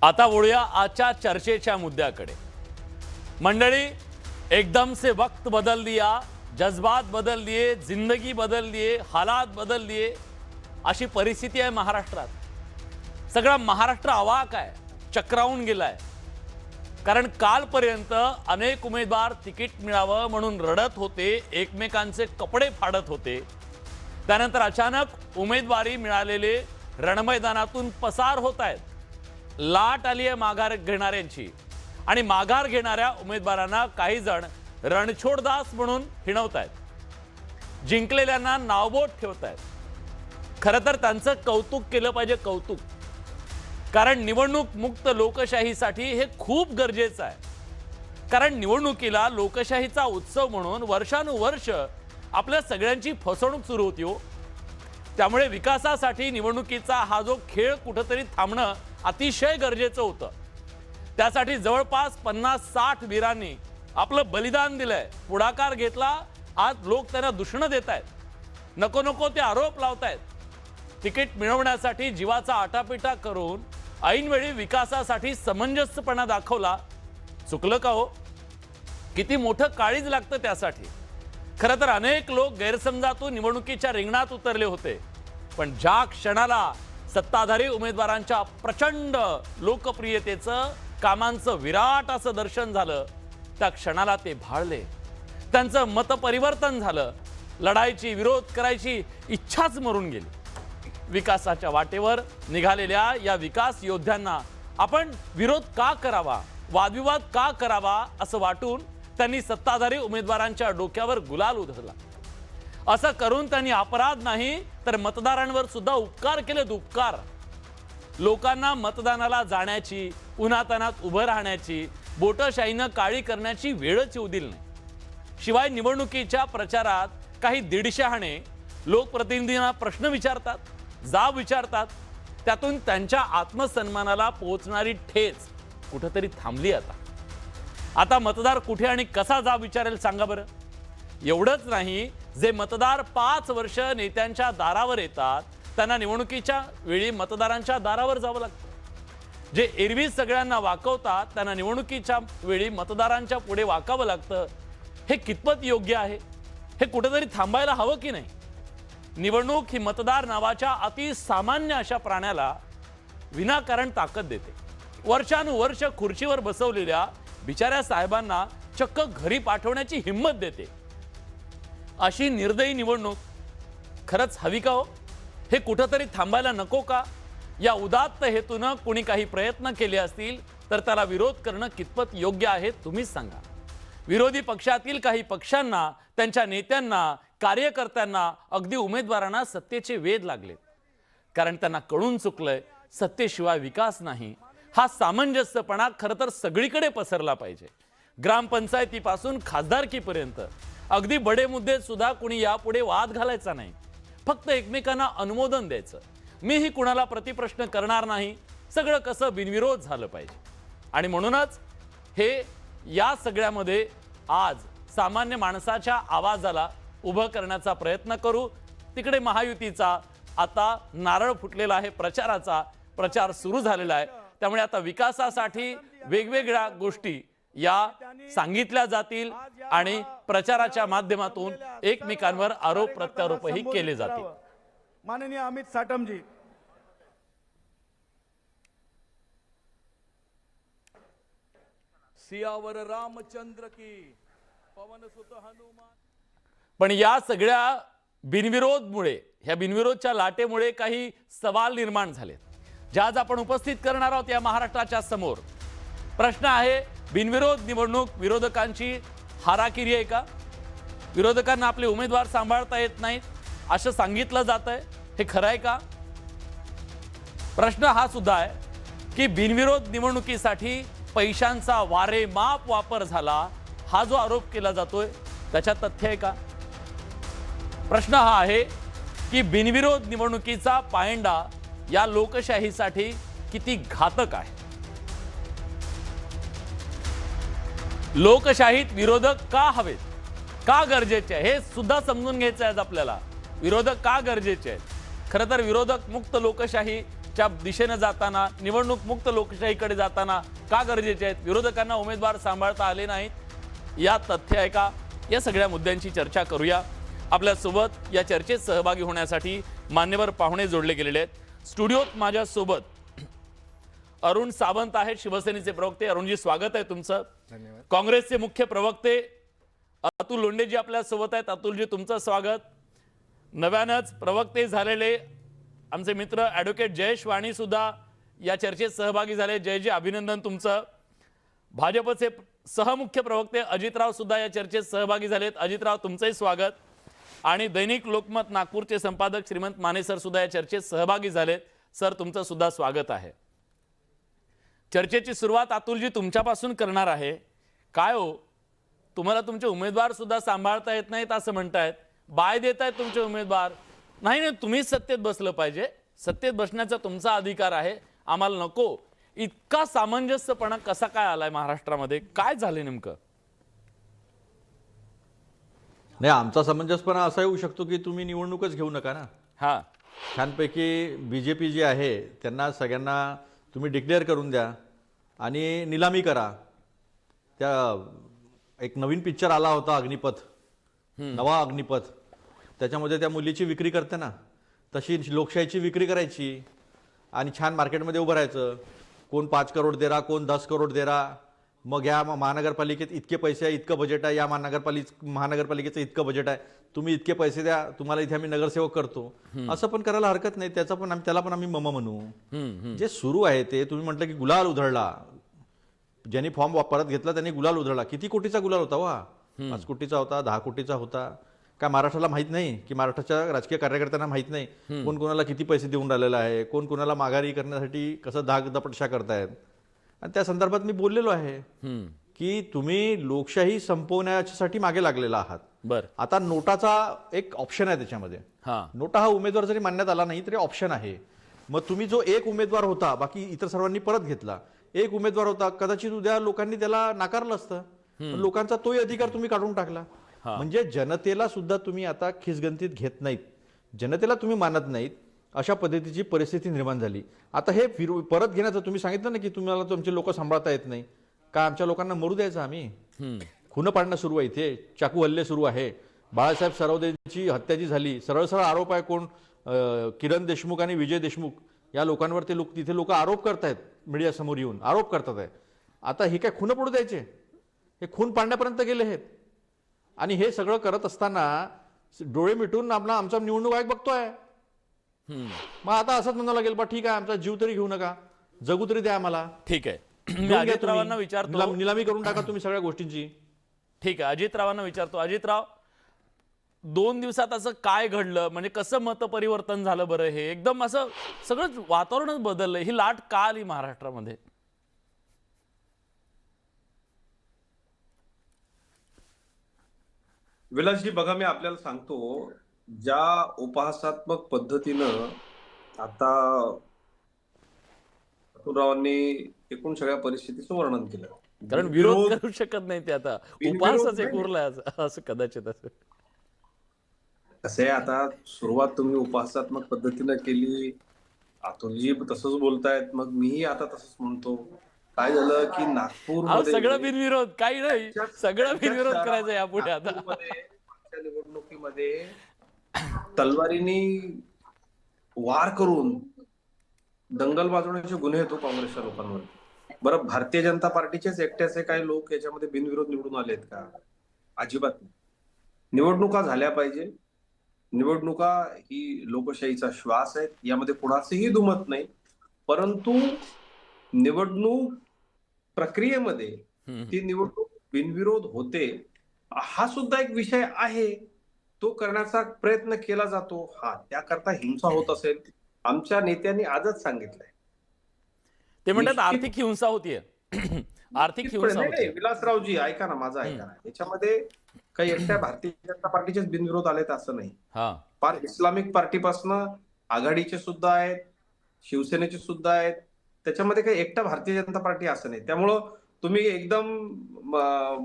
आता वळूया आजच्या चर्चेच्या मुद्द्याकडे। मंडळी, एकदम से वक्त बदल दिया, जज्बात बदल दिए, जिंदगी बदल दिए, हालात बदल दिए, अशी परिस्थिती आहे महाराष्ट्रात। सगळा महाराष्ट्र अवाक आहे, चक्रावून गेलाय। कारण कालपर्यंत अनेक उमेदवार तिकीट मिळावं म्हणून रडत होते, एकमेकांचे कपडे फाडत होते। त्यानंतर अचानक उमेदवारी मिळालेले रणमैदानातून पसार होत आहेत। लाट आली आहे माघार घेणाऱ्यांची, आणि माघार घेणाऱ्या उमेदवारांना काही जण रणछोडदास म्हणून हिणवतायत, जिंकलेल्यांना नावबोट ठेवतायत। खरं तर त्यांचं कौतुक केलं पाहिजे, कौतुक। कारण निवडणूक मुक्त लोकशाहीसाठी हे खूप गरजेचं आहे। कारण निवडणुकीला लोकशाहीचा उत्सव म्हणून वर्षानुवर्ष आपल्या सगळ्यांची फसवणूक सुरू होती हो। त्यामुळे विकासासाठी निवडणुकीचा हा जो खेळ कुठेतरी थांबणं अतिशय गरजेचं होतं। त्यासाठी जवळपास 50-60 वीरांनी आपलं बलिदान दिलंय, पुढाकार घेतला। आज लोक त्यांना दूषणं देत आहेत, नको नको ते आरोप लावतायत। तिकीट मिळवण्यासाठी जीवाचा आटापिटा करून ऐनवेळी विकासासाठी समंजसपणा दाखवला। चुकलं का हो? किती मोठं काळीज लागतं त्यासाठी। खरं तर अनेक लोक गैरसमजातून निवडणुकीच्या रिंगणात उतरले होते, पण ज्या क्षणाला सत्ताधारी उमेदवारांच्या प्रचंड लोकप्रियतेचं, कामांचं विराट असं दर्शन झालं, त्या क्षणाला ते भाळले। त्यांचं मतपरिवर्तन झालं, लढायची, विरोध करायची इच्छाच मरून गेली। विकासाच्या वाटेवर निघालेल्या या विकास योद्ध्यांना आपण विरोध का करावा, वादविवाद का करावा असं वाटून त्यांनी सत्ताधारी उमेदवारांच्या डोक्यावर गुलाल उधळला। असं करून त्यांनी अपराध नाही तर मतदारांवर सुद्धा उपकार केलेत, उपकार। लोकांना मतदानाला जाण्याची, उन्हातानात उभं राहण्याची, बोटशाहीनं काळी करण्याची वेळच येऊ दिली नाही। शिवाय निवडणुकीच्या प्रचारात काही दीडशहाणे लोकप्रतिनिधींना प्रश्न विचारतात, जाब विचारतात। त्यातून त्यांच्या आत्मसन्मानाला पोहोचणारी ठेच कुठेतरी थांबली। आता मतदार कुठे आणि कसा जाब विचारेल सांगा बरं? एवढंच नाही, जे मतदार 5 वर्ष नेत्यांच्या दारावर येतात त्यांना निवडणुकीच्या वेळी मतदारांच्या दारावर जावं लागतं। जे एरवी सगळ्यांना वाकवतात त्यांना निवडणुकीच्या वेळी मतदारांच्या पुढे वाकावं लागतं। हे कितपत योग्य आहे? हे कुठेतरी थांबायला हवं की नाही? निवडणूक ही मतदार नावाच्या अतिसामान्य अशा प्राण्याला विनाकारण ताकद देते। वर्षानुवर्ष खुर्चीवर बसवलेल्या बिचाऱ्या साहेबांना चक्क घरी पाठवण्याची हिंमत देते। अशी निर्दयी निवडणूक खरंच हवी का हो? हे कुठेतरी थांबायला नको का? या उदात्त हेतूनं कुणी काही प्रयत्न केले असतील तर त्याला विरोध करणं कितपत योग्य आहे तुम्हीच सांगा। विरोधी पक्षातील काही पक्षांना, त्यांच्या नेत्यांना, कार्यकर्त्यांना, अगदी उमेदवारांना सत्तेचे वेध लागलेत। कारण त्यांना कळून चुकलंय, सत्तेशिवाय विकास नाही। हा सामंजस्यपणा खरं तर सगळीकडे पसरला पाहिजे। ग्रामपंचायतीपासून खासदारकीपर्यंत अगदी बडे मुद्दे सुद्धा कुणी यापुढे वाद घालायचा नाही, फक्त एकमेकांना अनुमोदन द्यायचं। मीही कुणाला प्रतिप्रश्न करणार नाही, सगळं कसं बिनविरोध झालं पाहिजे। आणि म्हणूनच हे या सगळ्यामध्ये आज सामान्य माणसाच्या आवाजाला उभं करण्याचा प्रयत्न करू। तिकडे महायुतीचा आता नारळ फुटलेला आहे, प्रचाराचा प्रचार सुरू झालेला आहे। त्यामुळे आता विकासासाठी वेगवेगळ्या गोष्टी या सांगितल्या जातील आणि प्रचाराच्या माध्यमातून एकमेकांवर आरोप प्रत्यारोपही केले जातील। माननीय अमित साटमजी, सियावर रामचंद्र की, पवन सुत हनुमान। पण या सगळ्या बिनविरोधमुळे, ह्या बिनविरोधच्या लाटेमुळे काही सवाल निर्माण झालेत, जे आज आपण उपस्थित करणार आहोत या महाराष्ट्राच्या समोर। प्रश्न आहे, बिनविरोध निवडणूक विरोधकांची हाराकिरी आहे का? विरोधकांना आपले उमेदवार सांभाळता येत नाहीत असं सांगितलं जातंय, हे खरं आहे का? प्रश्न हा सुद्धा आहे की बिनविरोध निवडणुकीसाठी पैशांचा वारेमाप वापर झाला, हा जो आरोप केला जातोय त्याच्यात तथ्य आहे का? प्रश्न हा आहे की बिनविरोध निवडणुकीचा पायंडा या लोकशाहीसाठी किती घातक आहे? लोकशाहीत विरोधक का हवेत, का गरजेचे आहे हे सुद्धा समजून घ्यायचं आहे आपल्याला। विरोधक का गरजेचे आहेत? खरं तर विरोधक मुक्त लोकशाही च्या दिशेने जाताना, निवडणूक मुक्त लोकशाहीकडे जाताना का गरजेचे आहेत, विरोधकांना उमेदवार सांभाळता आले नाहीत, या तथ्य आहे का, या सगळ्या मुद्द्यांची चर्चा करूया. आपल्यासोबत या चर्चेत सहभागी होण्यासाठी मान्यवर पाहुणे जोडले गेलेले आहेत. स्टुडिओत माझ्यासोबत अरुण सावंत आहेत, शिवसेनेचे प्रवक्ते. अरुणजी, स्वागत आहे तुमचं. धन्यवाद. काँग्रेसचे मुख्य प्रवक्ते अतुल लोंढेजी आपल्यासोबत आहेत. अतुलजी, तुमचं स्वागत. नव्यानंच प्रवक्ते झालेले आमचे मित्र ॲडव्होकेट जयेश वाणी सुद्धा या चर्चेत सहभागी झाले. जयजी, अभिनंदन तुमचं. भाजपचे सहमुख्य प्रवक्ते अजितराव सुद्धा या चर्चेत सहभागी झालेत. अजितराव, तुमचंही स्वागत. आणि दैनिक लोकमत नागपूरचे संपादक श्रीमंत माने सर सुद्धा या चर्चेत सहभागी झालेत. सर, तुमचं सुद्धा स्वागत आहे. चर्चेची सुरुवात अतुलजी तुमच्यापासून करणार आहे. काय हो, तुम्हाला तुमचे उमेदवार सुद्धा सांभाळता येत नाहीत असं म्हणतायत, बाय देत आहेत तुमचे उमेदवार. नाही, तुम्हीच सत्तेत बसलं पाहिजे, सत्तेत बसण्याचा तुमचा अधिकार आहे, आम्हाला नको. इतका सामंजस्यपणा कसा काय आलाय महाराष्ट्रामध्ये? काय झाले नेमकं? नाही, आमचा समंजसपणा असा येऊ शकतो की तुम्ही निवडणूकच घेऊ नका ना. हा, छानपैकी बीजेपी जी आहे त्यांना सगळ्यांना तुम्ही डिक्लेअर करून द्या आणि निलामी करा. त्या एक नवीन पिक्चर आला होता अग्निपथ, नवा अग्निपथ, त्याच्यामध्ये त्या मुलीची विक्री करते ना, तशी लोकशाहीची विक्री करायची आणि छान मार्केटमध्ये उभं राहायचं. कोण 5 करोड दे रहा, कोण 10 करोड दे रहा, मग या महानगरपालिकेत इतके पैसे आहे, इतकं बजेट आहे, या महानगरपालिकेचं इतकं बजेट आहे, तुम्ही इतके पैसे द्या, तुम्हाला इथे आम्ही नगरसेवक करतो, असं पण करायला हरकत नाही. त्याला पण आम्ही मम म्हणू. जे सुरू आहे ते तुम्ही म्हटलं की गुलाल उधळला, ज्यांनी फॉर्म परत घेतला त्यांनी गुलाल उधळला. किती कोटीचा गुलाल होता वा? 5 कोटीचा होता, 10 कोटीचा होता. काय महाराष्ट्राला माहित नाही की महाराष्ट्राच्या राजकीय कार्यकर्त्यांना माहित नाही कोण कोणाला किती पैसे देऊन राहिलेला आहे, कोण कोणाला माघारी करण्यासाठी कसं दपटशा करतायत. आणि त्या संदर्भात मी बोललेलो आहे की तुम्ही लोकशाही संपवण्यासाठी मागे लागलेला आहात. बरं. आता नोटाचा एक ऑप्शन आहे त्याच्यामध्ये. नोटा हा उमेदवार जरी मानण्यात आला नाही तरी ऑप्शन आहे. मग तुम्ही जो एक उमेदवार होता, बाकी इतर सर्वांनी परत घेतला, एक उमेदवार होता, कदाचित उद्या लोकांनी त्याला नाकारलं असतं, पण लोकांचा तोही अधिकार तुम्ही काढून टाकला. म्हणजे जनतेला सुद्धा तुम्ही आता खिसगंतीत घेत नाहीत, जनतेला तुम्ही मानत नाहीत, अशा पद्धतीची परिस्थिती निर्माण झाली. आता हे परत घेण्याचं तुम्ही सांगितलं ना की तुम्हाला तुमचे लोक सांभाळता येत नाही का, आमच्या लोकांना मरू द्यायचं आम्ही? खून पाडणं सुरू आहे इथे, चाकू हल्ले सुरू आहे, बाळासाहेब सरोदेची हत्या जी झाली, सरळ सरळ आरोप आहे. कोण? किरण देशमुख आणि विजय देशमुख या लोकांवर तिथे लोक आरोप करतायत, मीडियासमोर येऊन आरोप करतात आहे. आता हे काय खून पडू द्यायचे? हे खून पाडण्यापर्यंत गेले आहेत. आणि हे सगळं करत असताना डोळे मिटून आमचा निवडणूक आयोग बघतोय. मग आता असंच म्हणावं लागेल, बा ठीक आहे, आमचा जीव तरी घेऊ नका, जगू तरी द्या आम्हाला. ठीक आहे. मी अजितरावांना विचारतो, निलामी करून टाका तुम्ही सगळ्या गोष्टींची. ठीक आहे, अजितरावांना विचारतो. अजितराव, 2 दिवसात असं काय घडलं, म्हणजे कसं मतपरिवर्तन झालं बरं? हे एकदम असं सगळं वातावरणच बदललंय, ही लाट का आली महाराष्ट्रामध्ये? विलासजी, बघा, मी आपल्याला सांगतो, ज्या उपहासात्मक पद्धतीनं आता अतुलरावांनी एकूण सगळ्या परिस्थितीचं वर्णन केलं, कारण विरोध करू शकत नाही ते, आता उपहासच एक उरलाय असं कदाचित. असं कसं आहे, आता सुरुवात तुम्ही उपहासात्मक पद्धतीनं केली, अतुलजी तसंच बोलतायत, मग मीही आता तसंच म्हणतो. काय झालं की नागपूरमध्ये सगळं बिनविरोध, काही नाही, सगळं बिनविरोध करायचं यापुढे. आता मागच्या निवडणुकीमध्ये तलवारींनी वार करून दंगल माजवण्याचे गुन्हे येतो काँग्रेसच्या लोकांवर. बरं, भारतीय जनता पार्टीचेच एकट्याचे काही लोक याच्यामध्ये बिनविरोध निवडून आलेत का? अजिबात नाही. निवडणुका झाल्या पाहिजे. निवडणुका ही लोकशाहीचा श्वास आहे, यामध्ये कुणाचंही दुमत नाही. परंतु निवडणूक प्रक्रियेमध्ये ती निवडणूक बिनविरोध होते, हा सुद्धा एक विषय आहे. तो करण्याचा प्रयत्न केला जातो. त्याकरता हिंसा होत असेल, आमच्या नेत्यांनी आजच सांगितलंय. ते म्हणतात आर्थिक हिंसा होतीये. आर्थिक हिंसा होतीये. विलासरावजी, ऐका ना, माझं ऐका ना. याच्यामध्ये काही एकट्या भारतीय जनता पार्टीचेच बिनविरोध आलेत असं नाही. फार इस्लामिक पार्टीपासून आघाडीचे सुद्धा आहेत, शिवसेनेचे सुद्धा आहेत. त्याच्यामध्ये काही एकटा भारतीय जनता पार्टी असं नाही. त्यामुळं तुम्ही एकदम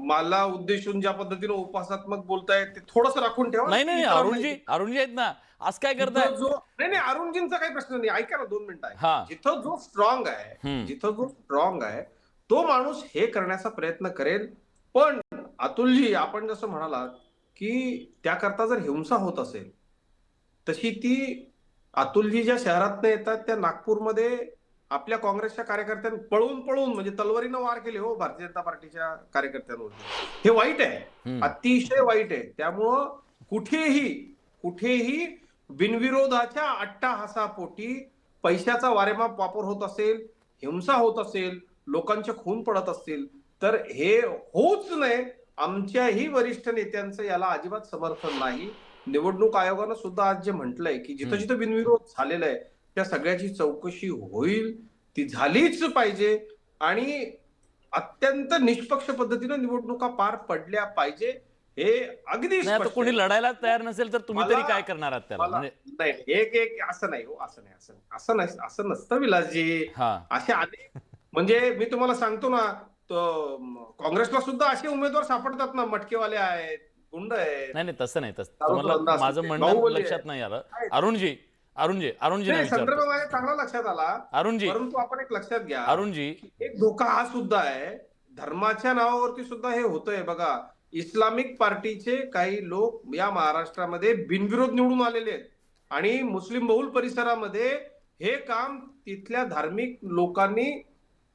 मला उद्देशून ज्या पद्धतीने उपासात्मक बोलताय ते थोडंसं राखून ठेवा. नाही नाही अरुणजी आहेत ना, आज काय करताय? नाही अरुणजींचा काही प्रश्न नाही, ऐका ना 2 मिनिटं हा. आहे. जिथं जो स्ट्रॉंग आहे तो माणूस हे करण्याचा प्रयत्न करेल. पण अतुलजी, आपण जसं म्हणालात की त्याकरता जर हिंसा होत असेल, तशी ती अतुलजी ज्या शहरातनं येतात त्या नागपूरमध्ये आपल्या काँग्रेसच्या कार्यकर्त्यांनी पळून म्हणजे तलवारीनं वार केले हो भारतीय जनता पार्टीच्या कार्यकर्त्यांवर. हे वाईट आहे, अतिशय वाईट आहे. त्यामुळं कुठेही बिनविरोधाच्या अट्टाहासापोटी पैशाचा वारेमाप वापर होत असेल, हिंसा होत असेल, लोकांचे खून पडत असतील, तर हे होऊच नये. आमच्याही वरिष्ठ नेत्यांचं याला अजिबात समर्थन नाही. निवडणूक आयोगानं सुद्धा आज जे म्हटलंय की जिथं जिथं बिनविरोध झालेला आहे त्या सगळ्याची चौकशी होईल, ती झालीच पाहिजे आणि अत्यंत निष्पक्ष पद्धतीनं निवडणुका पार पडल्या पाहिजे. हे अगदी नाही, आता कोणी लढायला तयार नसेल तर तुम्ही तरी काय करणार आहात त्याला? म्हणजे नाही एक असं नाही हो, असं नसतं विलासजी. असे अनेक, म्हणजे मी तुम्हाला सांगतो ना, काँग्रेसला सुद्धा असे उमेदवार सापडतात ना, मटकेवाले आहेत, गुंड आहेत. नाही तसं नाही, तुम्हाला माझं म्हणणं लक्षात नाही आलं. अरुणजी संदर्भ माझ्या चांगला लक्षात आला अरुणजी, परंतु आपण एक लक्षात घ्या अरुणजी, एक धोका हा सुद्धा आहे. धर्माच्या नावावरती सुद्धा हे होतंय बघा. इस्लामिक पार्टीचे काही लोक या महाराष्ट्रामध्ये बिनविरोध निवडून आलेले आहेत आणि मुस्लिम बहुल परिसरामध्ये हे काम तिथल्या धार्मिक लोकांनी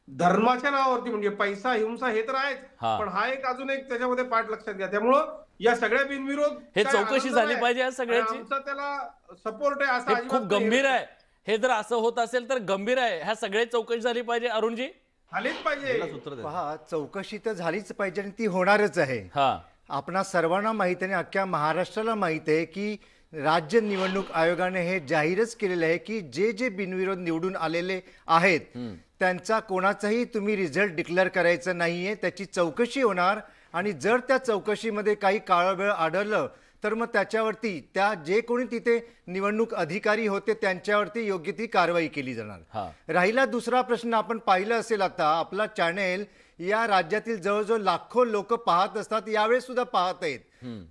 धर्माच्या नावावरती, म्हणजे पैसा हिंसा हे तर आहेच, पण हा एक अजून एक त्याच्यामध्ये पार्ट लक्षात घ्या. त्यामुळं या सगळ्या बिनविरोध हे चौकशी झाली पाहिजे या सगळ्याची. आमचा त्याला सपोर्ट आहे असं खूप गंभीर आहे. हे जर असं होत असेल तर गंभीर आहे. ह्या सगळ्या चौकशी झाली पाहिजे अरुणजी, झालीच पाहिजे. पहा, चौकशी तर झालीच पाहिजे आणि ती होणारच आहे. आपणा सर्वांना माहित आहे, अख्ख्या महाराष्ट्राला माहित आहे की राज्य निवडणूक आयोगाने हे जाहीरच केलेलं आहे की जे जे बिनविरोध निवडून आलेले आहेत त्यांचा कोणाचाही तुम्ही रिझल्ट डिक्लेअर करायचं नाहीये, त्याची चौकशी होणार आणि जर त्या चौकशीमध्ये काही काळावेळ आढळलं तर मग त्याच्यावरती त्या जे कोणी तिथे निवडणूक अधिकारी होते त्यांच्यावरती योग्य ती कारवाई केली जाणार. राहिला दुसरा प्रश्न, आपण पाहिलं असेल आता आपला चॅनेल या राज्यातील जवळजवळ लाखो लोक पाहत असतात, यावेळेस सुद्धा पाहत आहेत.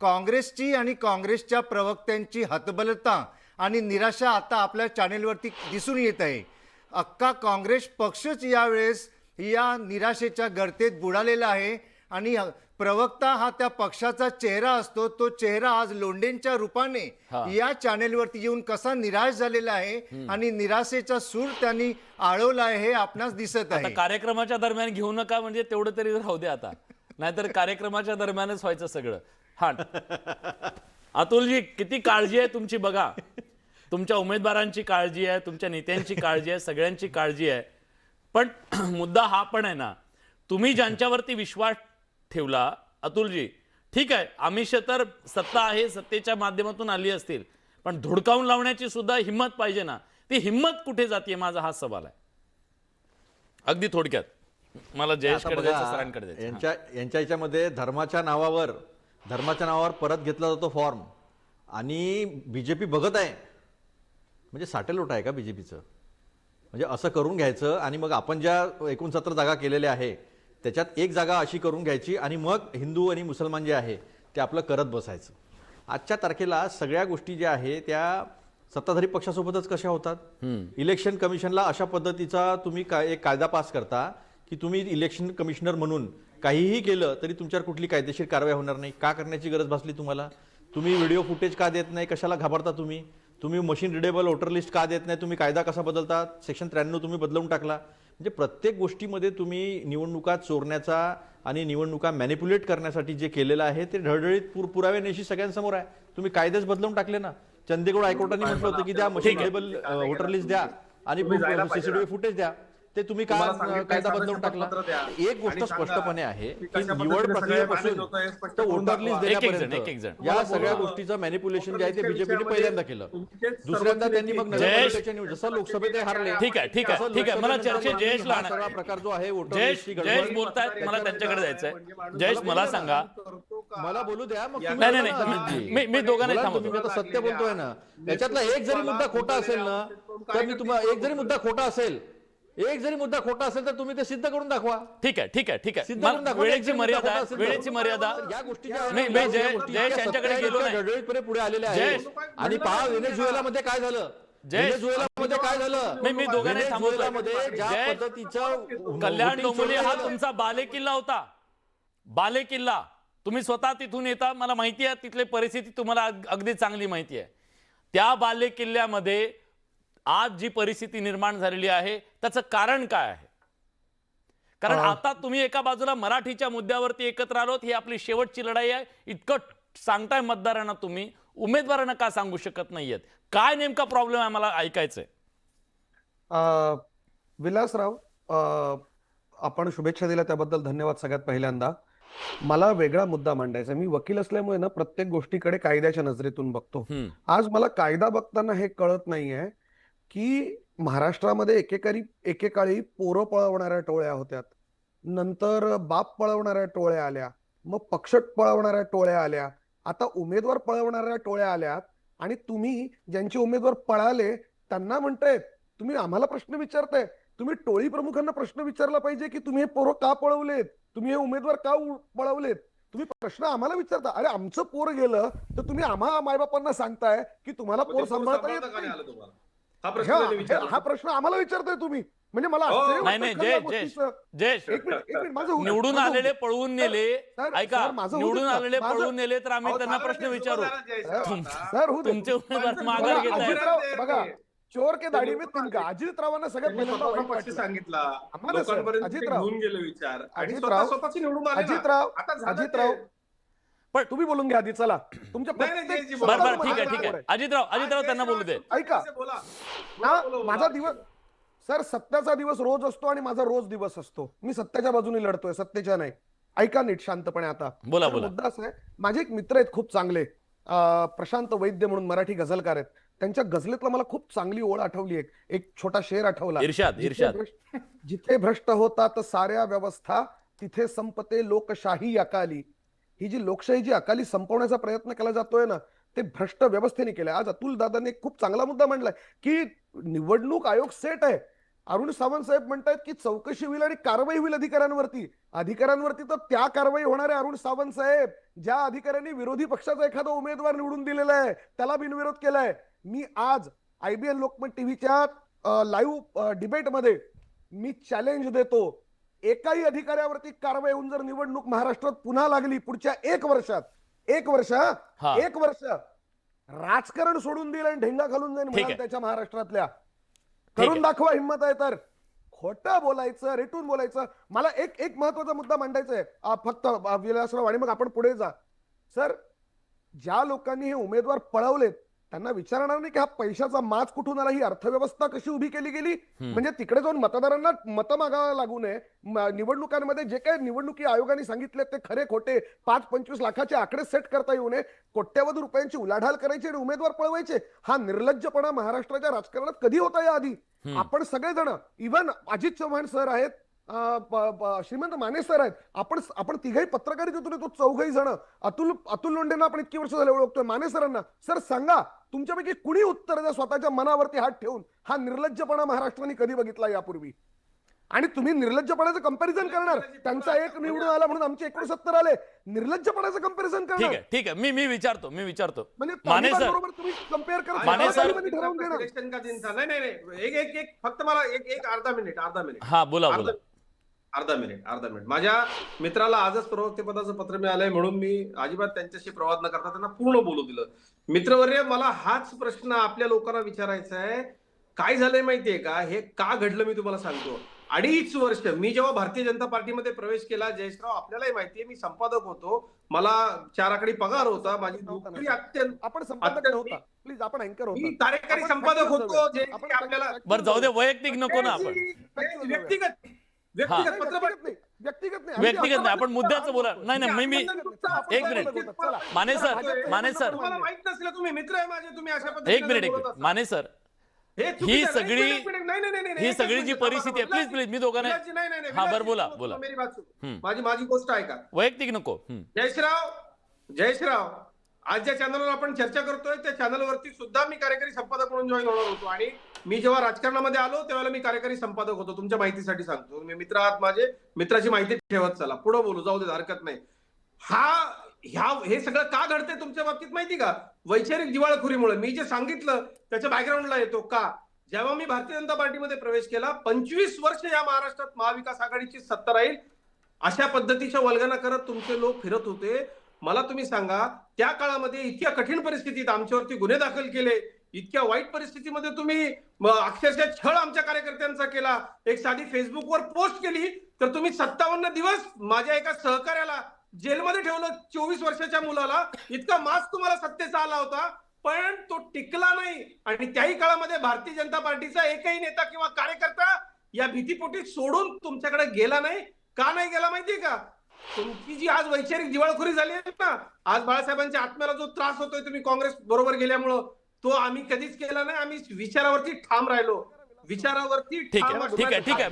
काँग्रेसची आणि काँग्रेसच्या प्रवक्त्यांची हतबलता आणि निराशा आता आपल्या चॅनेलवरती दिसून येत आहे. अख्खा काँग्रेस पक्षच यावेळेस या निराशेच्या गर्तेत बुडालेला आहे आणि प्रवक्ता हा त्या पक्षाचा चेहरा असतो. तो चेहरा आज लोंढेंच्या रूपाने या चॅनेलवरती येऊन कसा निराश झालेला आहे आणि निराशेचा सूर त्यांनी आळवला आहे हे आपणास दिसत आहे. कार्यक्रमाच्या दरम्यान घेऊ नका, म्हणजे तेवढं तरी राहू दे आता, नाहीतर कार्यक्रमाच्या दरम्यानच व्हायचं सगळं. अतुलजी, किती काळजी आहे तुमची बघा. तुमच्या उमेदवारांची काळजी आहे, तुमच्या नेत्यांची काळजी आहे, सगळ्यांची काळजी आहे. पण मुद्दा हा पण आहे ना, तुम्ही ज्यांच्यावरती विश्वास ठेवला अतुलजी, ठीक आहे, आमिष तर सत्ता आहे, सत्तेच्या माध्यमातून आली असतील, पण धुडकावून लावण्याची सुद्धा हिंमत पाहिजे ना. ती हिंमत कुठे जाते, माझा हा सवाल आहे. अगदी थोडक्यात मला जयेशकडे जायचं, सरांकडे जायचं. यांच्या याच्यामध्ये धर्माच्या नावावर परत घेतला जातो फॉर्म आणि बीजेपी बघत आहे. म्हणजे साटेलोट आहे का बीजेपीचं? म्हणजे असं करून घ्यायचं आणि मग आपण ज्या 69 जागा केलेल्या आहे त्याच्यात एक जागा अशी करून घ्यायची आणि मग हिंदू आणि मुसलमान जे आहे ते आपलं करत बसायचं. आजच्या तारखेला सगळ्या गोष्टी ज्या आहे त्या सत्ताधारी पक्षासोबतच कशा होतात. इलेक्शन कमिशनला अशा पद्धतीचा तुम्ही एक कायदा पास करता की तुम्ही इलेक्शन कमिशनर म्हणून काहीही केलं तरी तुमच्यावर कुठली कायदेशीर कारवाई होणार नाही. का करण्याची गरज भासली तुम्हाला? तुम्ही व्हिडिओ फुटेज का देत नाही? कशाला घाबरता तुम्ही? तुम्ही मशीन रिडेबल वोटर लिस्ट का देत नाही? तुम्ही कायदा कसा बदलता? सेक्शन 93 तुम्ही बदलून टाकला. म्हणजे प्रत्येक गोष्टीमध्ये तुम्ही निवडणुका चोरण्याचा आणि निवडणुका मॅनिप्युलेट करण्यासाठी जे केलेलं आहे ते ढळढळीत पुराव्यानेशी सगळ्यांसमोर आहे. तुम्ही कायदेच बदलून टाकले ना. चंदीगड हायकोर्टाने म्हटलं होतं की द्या मशीन रिडेबल वोटर लिस्ट द्या आणि सीसीटीव्ही फुटेज द्या. ते तुम्ही का कायदा बदलून टाकला? एक गोष्ट स्पष्टपणे आहे की निवड प्रक्रियेपासून तर वोटर लिस्ट देण्यापर्यंत या सगळ्या गोष्टीचं मॅनिप्युलेशन जे आहे ते बीजेपीने पहिल्यांदा केलं. दुसऱ्यांदा त्यांनी मग जसं लोकसभेत हारले. ठीक आहे मला चर्चेत जयेशला सगळा प्रकार जो आहे जयेश बोलतायत, मला त्यांच्याकडे जायचंय. जयेश, मला सांगा, मला बोलू द्या. मग नाही, मी दोघांना थांबवतो. मी आता सत्य बोलतोय ना. याच्यातला एक जरी मुद्दा खोटा असेल ना तर मी तुम्हाला एक जरी मुद्दा खोटा असेल एक जरी मुद्दा खोटा असेल तर तुम्ही ते सिद्ध करून दाखवा. ठीक आहे ठीक आहे ठीक आहे सिद्ध करून मला दाखवा. वेळेची एक मर्यादा मुद्दा आहे, असेल तर- वेळेची मर्यादा या गोष्टी ज्या मी आहेत, जय- या गोष्टी जयेश इतक्या यांच्याकडे गेलो नाही. गडगडीतपणे पुढे आलेल्या जयेश, आहेत. आणि पहा व्हेनेझुएलामध्ये काय झालं, व्हेनेझुएलामध्ये काय झालं, मी दोघांनाही थांबवतोय. व्हेनेझुएलामध्ये ज्या जयेश, पद्धतीचं कल्याण voting डोंबिवली हा सुरू तुमचा बालेकिल्ला होता. बालेकिल्ला तुम्ही स्वतः तिथून येता, मला माहिती आहे तिथली परिस्थिती तुम्हाला अगदी चांगली माहिती आहे. त्या बालेकिल्ल्यामध्ये आज जी परिस्थिती निर्माण झालेली आहे त्याचं कारण काय आहे? कारण आता तुम्ही एका बाजूला मराठीच्या मुद्द्यावरती एकत्र आलोत, ही आपली शेवटची लढाई आहे इतकं सांगताय मतदारांना, तुम्ही उमेदवारांना का सांगू शकत नाहीयेत? काय नेमका प्रॉब्लेम आहे मला ऐकायचंय. विलासराव, आपण शुभेच्छा दिल्या त्याबद्दल धन्यवाद. सगळ्यात पहिल्यांदा मला वेगळा मुद्दा मांडायचा. मी वकील असल्यामुळे ना प्रत्येक गोष्टीकडे कायद्याच्या नजरेतून बघतो. आज मला कायदा बघताना हे कळत नाहीये की महाराष्ट्रामध्ये एकेकाळी पोरं पळवणाऱ्या टोळ्या होत्या, नंतर बाप पळवणाऱ्या टोळ्या आल्या, मग पक्ष पळवणाऱ्या टोळ्या आल्या, आता उमेदवार पळवणाऱ्या टोळ्या आल्यात. आणि तुम्ही ज्यांचे उमेदवार पळाले त्यांना म्हणताय तुम्ही आम्हाला प्रश्न विचारताय. तुम्ही टोळी प्रमुखांना प्रश्न विचारला पाहिजे की तुम्ही हे पोरं का पळवलेत, तुम्ही हे उमेदवार का पळवलेत. तुम्ही प्रश्न आम्हाला विचारता. अरे आमचं पोर गेलं तर तुम्ही आम्हा मायबापांना सांगताय की तुम्हाला पोर सांभाळता येत नाही. हा प्रश्न आम्हाला विचारताय तुम्ही. म्हणजे मला आश्चर्य नाही वाटतं नाही या जयेश गोष्टीचं. जयेश एक मिनिट, माझं होऊ द्या, निवडून माझं होऊ आलेले द्या. पळवून नेले, सर, ऐका सर, माझं होऊ निवडून द्या. आलेले माझं- पळवून नेले तर आम्ही त्यांना प्रश्न विचारू. सर होऊ दे. तुमचे उमेदवार माघार बघा, घेत आहेत. अजितराव, बघा, चोर के दाढी में तिनका. अजितरावांना सगळ्यात पहिल्यांदा वाईट पक्ष वाटलं. सांगितला, आम्हाला सर, लोकांपर्यंत ते अजितराव, घेऊन गेले विचार आणि अजितराव, स्वतःची निवडून आले ना. अजितराव, आता झालं ते. अजितराव, पण तुम्ही बोलून घ्या आधी. चला तुमच्या नाही, नाही, प्रत्येक जयजी, बरं बरं शब्दाला ठीक आहे माझा ठीक आहे. आदर अजितराव त्यांना बोलू दे. ऐका बोला. ना, माझा दिवस सर सत्याचा दिवस रोज असतो आणि माझा रोज दिवस असतो. मी सत्याच्या बाजूने लढतोय, सत्तेच्या नाही. ऐका नीट शांतपणे आता. बोला, तर बोला. मुद्दा असा आहे, माझे एक मित्र आहेत खूप चांगले, प्रशांत वैद्य म्हणून मराठी गझलकार आहेत. त्यांच्या गझलेतला मला खूप चांगली ओळ आठवली. एक छोटा शेर आठवला. इर्शाद इर्शाद. जिथे भ्रष्ट होतात साऱ्या व्यवस्था, तिथे संपते लोकशाही अकाली. ही जी लोकशाही जी अकाली संपवण्याचा प्रयत्न केला जातोय ना, ते भ्रष्ट व्यवस्थेने केलंय. आज अतुल दादाने एक खूप चांगला मुद्दा मांडलाय की निवडणूक आयोग सेट आहे. अरुण सावंत साहेब म्हणतात की चौकशी होईल आणि कारवाई होईल अधिकाऱ्यांवरती तर त्या कारवाई होणार आहे. अरुण सावंत साहेब, ज्या अधिकाऱ्यांनी विरोधी पक्षाचा एखादा उमेदवार निवडून दिलेला आहे त्याला बिनविरोध केलाय. मी आज IBN लोकमत टीव्हीच्या लाईव्ह डिबेटमध्ये मी चॅलेंज देतो, एकाही अधिकाऱ्यावरती कारवाई होऊन जर निवडणूक महाराष्ट्रात पुन्हा लागली पुढच्या एक वर्ष राजकारण सोडून दिलं आणि ढेंगा घालून जाईल म्हणाल त्याच्या महाराष्ट्रातल्या. करून दाखवा, हिंमत आहे तर. खोटं बोलायचं, रेटून बोलायचं. मला एक महत्वाचा मुद्दा मांडायचा आहे फक्त विलासराव, आणि मग आपण पुढे जा. सर, ज्या लोकांनी हे उमेदवार पळवलेत त्यांना विचारणार नाही की हा पैशाचा माज कुठून आला, ही अर्थव्यवस्था कशी उभी केली गेली. म्हणजे तिकडे जाऊन मतदारांना मतं मागायला लागू नये. निवडणुकांमध्ये जे काही निवडणुकी आयोगाने सांगितले ते खरे खोटे 5-25 लाखाचे आकडे सेट करता येऊ नये, कोट्यवधी रुपयांची उलाढाल करायची आणि उमेदवार पळवायचे. हा निर्लज्जपणा महाराष्ट्राच्या राजकारणात कधी होता याआधी? आपण सगळेजण, इव्हन अजित चव्हाण सर आहेत, श्रीमंत माने सर आहेत, आपण तिघही पत्रकारितेतून येतो, चौघही जण. अतुल लोंढेंना आपण इतकी वर्ष झाले ओळखतोय. माने सरांना, सर सांगा तुमच्यापैकी कुणी उत्तर द्या स्वतःच्या मनावरती हात ठेवून. हा निर्लज्जपणा महाराष्ट्राने कधी बघितला यापूर्वी? आणि तुम्ही निर्लज्जपणाचं कंपॅरिझन करणार, त्यांचा एक निवडून आला म्हणून आमचे 69 आले. निर्लज्जपणाचं कंपॅरिझन करणार. ठीक आहे मी विचारतो म्हणजे माने सर, बरोबर तुम्ही कंपेअर करता. माने सर, ठरवून देणार. इलेक्शन का दिन था. नाही एक फक्त मला एक अर्धा मिनिट हा बोला. अर्धा मिनिट. माझ्या मित्राला आजच प्रवक्तेपदाचं पत्र मिळालंय म्हणून मी अजिबात त्यांच्याशी प्रवाद न करता त्यांना पूर्ण बोलू दिलं. मित्रवर्य, मला हाच प्रश्न आपल्या लोकांना विचारायचा आहे. काय झालंय माहितीये का? हे का घडलं मी तुम्हाला सांगतो. 2.5 वर्ष मी जेव्हा भारतीय जनता पार्टीमध्ये प्रवेश केला, जयेशराव आपल्यालाही माहितीये, मी संपादक होतो, मला 4 आकडी पगार होता, माझी नोकरी आपण संपादक नव्हता, प्लीज आपण अँकर होता, कार्यकारी संपादक होतो. जे आपल्याला बरं जाऊ दे, वैयक्तिक नको ना आपण. व्यक्तिगत व्यक्तिगत नाही, आपण मुद्द्याचं बोला. नाही मी एक मिनिट. माने सर तुम्हाला माहित नसलं, तुम्ही मित्र आहे माझे, तुम्ही अशा पद्धतीने एक मिनिट. माने सर, ही सगळी जी परिस्थिती आहे, प्लीज मी दोघांना. हा बरं बोला. माझी गोष्ट ऐका, वैयक्तिक नको. जयश्राव आज ज्या चॅनलवर आपण चर्चा करतोय त्या चॅनलवरती सुद्धा मी कार्यकारी संपादक म्हणून जॉईन होणार होतो आणि मी जेव्हा राजकारणामध्ये आलो त्यावेळेला मी कार्यकारी संपादक होतो. तुमच्या माहितीसाठी सांगतो, मी मित्र आहात माझे, मित्राची माहिती ठेवत चला, पुढे बोलू, जाऊ दे, हरकत नाही. हे सगळं का घडतंय तुमच्या बाबतीत माहिती का? वैचारिक दिवाळखोरीमुळे. मी जे सांगितलं त्याच्या बॅकग्राऊंडला येतो का? जेव्हा मी भारतीय जनता पार्टीमध्ये प्रवेश केला, 25 वर्ष या महाराष्ट्रात महाविकास आघाडीची सत्ता राहील अशा पद्धतीच्या वल्गना करत तुमचे लोक फिरत होते. मला तुम्ही सांगा, त्या काळामध्ये इतक्या कठीण परिस्थितीत आमच्यावरती गुन्हे दाखल केले, इतक्या वाईट परिस्थितीमध्ये तुम्ही अक्षरशः छळ आमच्या कार्यकर्त्यांचा केला, एक साधी फेसबुकवर पोस्ट केली तर तुम्ही 57 दिवस माझ्या एका सहकार्याला जेलमध्ये ठेवलं, 24 वर्षाच्या मुलाला. इतका मास तुम्हाला सत्तेचा आला होता, पण तो टिकला नाही. आणि त्याही काळामध्ये भारतीय जनता पार्टीचा एकही नेता किंवा कार्यकर्ता या भीतीपोटी सोडून तुमच्याकडे गेला नाही. का नाही गेला माहितीये का? तुमची जी आज वैचारिक दिवाळखोरी झाली आहे ना, आज बाळासाहेबांच्या आत्म्याला जो त्रास होतोय तुम्ही काँग्रेस बरोबर गेल्यामुळं, तो आम्ही कधीच केला नाही. आम्ही विचारावरती ठाम राहिलो, विचारावरती ठीक ठाम आहे, ठीक आहे, ठीक आहे.